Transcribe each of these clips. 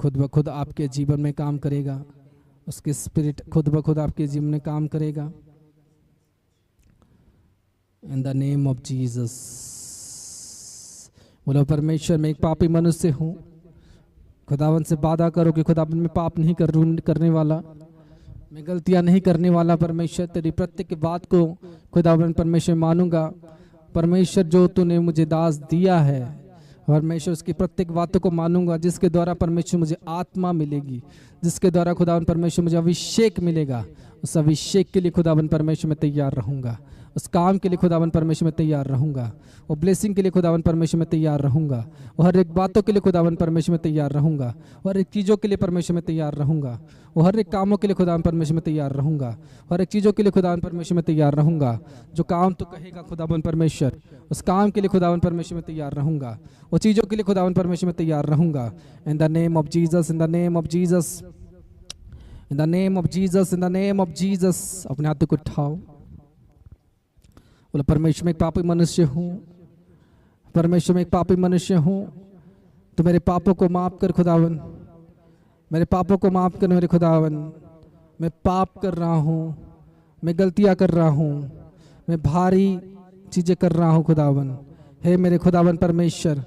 खुद ब खुद आपके जीवन में काम करेगा, उसके स्पिरिट खुद ब खुद आपके जीवन में काम करेगा। In the name of Jesus. बोलो परमेश्वर मैं एक पापी मनुष्य हूँ, खुदावन से वादा करो कि खुदावन में पाप नहीं करने वाला, मैं गलतियां नहीं करने वाला। परमेश्वर तेरी प्रत्येक बात को खुदावन परमेश्वर मानूंगा। परमेश्वर जो तूने मुझे दास दिया है, परमेश्वर उसकी प्रत्येक बातों को मानूंगा, जिसके द्वारा परमेश्वर मुझे आत्मा मिलेगी, जिसके द्वारा खुदावन परमेश्वर मुझे अभिषेक मिलेगा। उस अभिषेक के लिए खुदावन परमेश्वर में तैयार रहूंगा, उस काम के लिए खुदावन परमेश्वर में तैयार रहूंगा, वो ब्लेसिंग के लिए खुदावन परमेश्वर में तैयार रहूंगा, वो हर एक बातों के लिए खुदावन परमेश्वर में तैयार रहूंगा, वो हर एक चीज़ों के लिए परमेश्वर में तैयार रहूंगा, वो हर एक कामों के लिए खुदावन परमेश्वर में तैयार रहूंगा, हर एक चीज़ों के लिए खुदावन परमेश्वर में तैयार रहूंगा। जो काम तो कहेगा खुदावन परमेश्वर, उस काम के लिए खुदावन परमेश्वर में तैयार रहूंगा, वो चीज़ों के लिए खुदावन परमेश्वर में तैयार रहूंगा। In the name of Jesus, in the name of Jesus, in the name of Jesus, in the name of Jesus. अपने हाथों को उठाओ, बोलो परमेश्वर मैं एक पापी मनुष्य हूँ, परमेश्वर मैं एक पापी मनुष्य हूँ, तो मेरे पापों को माफ कर खुदावन, मेरे पापों को माफ कर मेरे खुदावन। मैं पाप कर रहा हूँ, मैं गलतियाँ कर रहा हूँ, मैं भारी चीज़ें कर रहा हूँ खुदावन। हे मेरे खुदावन परमेश्वर,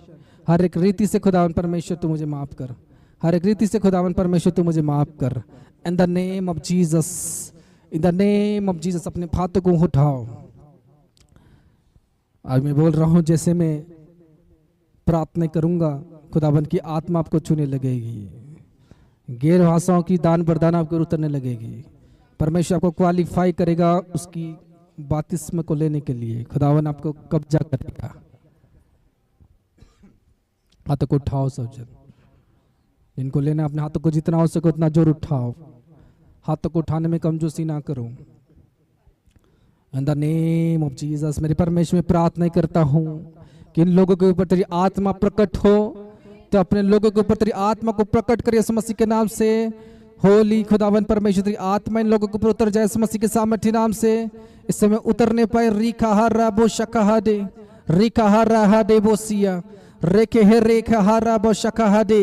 हर एक रीति से खुदावन परमेश्वर तू मुझे माफ कर, हर एक रीति से खुदावन परमेश्वर तू मुझे माफ कर। In the name of Jesus, in the name of Jesus. अपने हाथों को उठाओ। आज मैं बोल रहा हूँ, जैसे मैं प्रार्थना करूँगा खुदावन की आत्मा आपको छूने लगेगी, गैर भाषाओं की दान वरदान आपको उतरने लगेगी। परमेश्वर आपको क्वालिफाई करेगा उसकी बपतिस्मा को लेने के लिए। खुदावन आपको कब्जा करेगा। हाथों को उठाओ सब जन, इनको लेना अपने हाथों को जितना हो सके उतना जोर उठाओ। हाथों को उठाने में कमजोरी ना करो। In the name of Jesus. मेरे परमेश्वर में प्रार्थना करता हूँ कि इन लोगों के ऊपर तेरी आत्मा प्रकट हो, तो अपने लोगों के ऊपर तेरी आत्मा को प्रकट कर यीशु मसीह के नाम से। होली खुदावन परमेश्वर तेरी आत्मा इन लोगों के ऊपर उतर जाए यीशु मसीह के सामर्थ्य नाम से। इस समय उतरने पाए रीखा हरा बो शका दे, रीखा हरा दे बोसिया, रेखे हे रेखा हरा बो शका दे,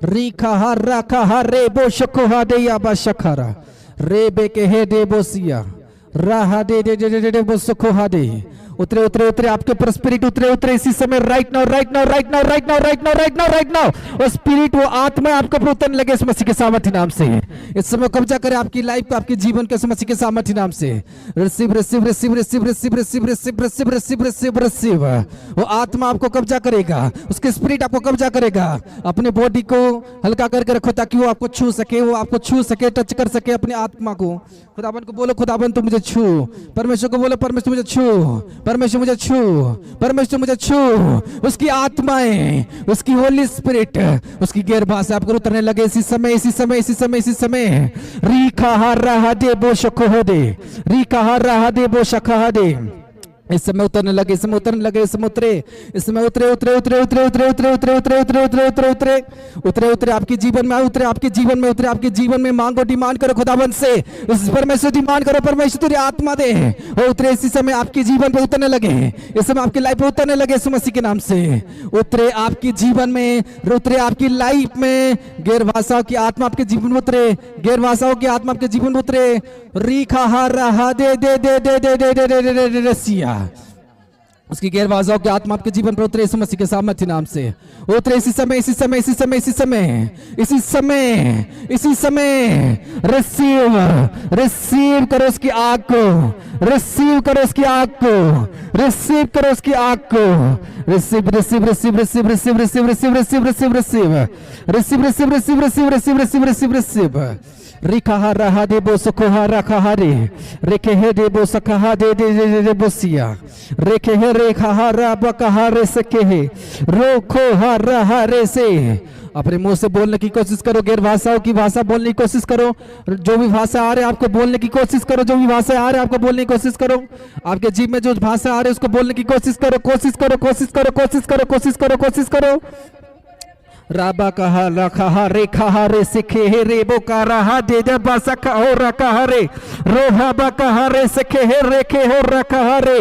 रीखा हरा कहा रे बो शको दे या बा शकारा रे बेके हे दे बोसिया राहा दे दे दे दे दे बो सुखो दे। उतरे उतरे उतरे आपके पर स्पिरिट उतरे उतरे इसी समय। Right now right now right now right now right now right now right now वो स्पिरिट, वो आत्मा आपके ऊपर उतरने लगे इस मसीह के सामर्थ्य नाम से। इस समय कब्जा करे आपकी लाइफ को, आपके जीवन के इस मसीह के सामर्थ्य नाम से। Receive receive receive receive receive receive receive receive receive receive receive. वो आत्मा आपको कब्जा करेगा, उसके स्पिरिट आपको कब्जा करेगा। अपने बॉडी को हल्का करके रखो ताकि वो आपको छू सके, वो आपको छू सके, टच कर सके अपने आत्मा को। खुदावन को बोलो खुदावन तू मुझे छू। परमेश्वर को बोलो परमेश्वर मुझे छू, परमेश्वर मुझे छू, परमेश्वर मुझे छू। उसकी आत्माएं, उसकी होली स्पिरिट, उसकी गैर भाषा आपको उतरने लगे इसी समय इसी समय इसी समय इसी समय। रीखा हरा दे बो शको दे, रीखा हरा दे बो शका दे। इस समय उतरने लगे, इस समय उतरने लगे, इस समय उतरे, इस समय उतरे उतरे उतरे उतरे उतरे उतरे उतरे उतरे उतरे उतरे उतरे उतरे उतरे उतरे आपके जीवन में उतरे, आपके जीवन में उतरे, आपके जीवन में मांगो, डिमांड करो खुदावन से। उस परमेश्वर डिमांड करो, परमेश्वर तेरी आत्मा दे। वो उतरे इसी समय आपके जीवन पे उतरने लगे, इस समय आपकी लाइफ पे उतरने लगे यीशु मसीह के नाम से। उतरे आपके जीवन में, उतरे आपकी लाइफ में। गैर भाषाओं की आत्मा आपके जीवन में उतरे, गैर भाषाओं की आत्मा आपके जीवन में उतरे। रीखा हरा दे दे दे दे दे दे दे दे दे दे सिया। उसकी गैर भाषाओं की आत्मा आपके जीवन पर उतरे यीशु मसीह के सामर्थ्य नाम से। उतरे इसी समय इसी समय इसी समय इसी समय इसी समय इसी समय। रिसीव रिसीव करो उसकी आग को, रिसीव करो उसकी आग को, रिसीव करो उसकी आग को। Receive receive receive receive receive receive receive receive receive receive receive receive receive receive receive receive receive receive. रिखा रहा दे बो सुखा रखा हरे, रेखे हे दे बो सखा दे दे दे दे बोसिया, रेखे हे रेखा हरा बकहा रे सके हे रोखो हरा हरे से। अपने मुंह से बोलने की कोशिश करो, गैर भाषाओं की भाषा बोलने की कोशिश करो। जो भी भाषा आ रहे आपको बोलने की कोशिश करो, जो भी भाषा आ रहे आपको बोलने की कोशिश करो। आपके जीव में जो भाषा आ रही है उसको बोलने की कोशिश करो, कोशिश करो कोशिश करो कोशिश करो कोशिश करो कोशिश करो। राबा कहा रखा रे खा रे सिखे हे रे बो का रहा दे दे बासा का हो रखा रे रोहा बा कहा रे सिखे हे रे के हो रखा रे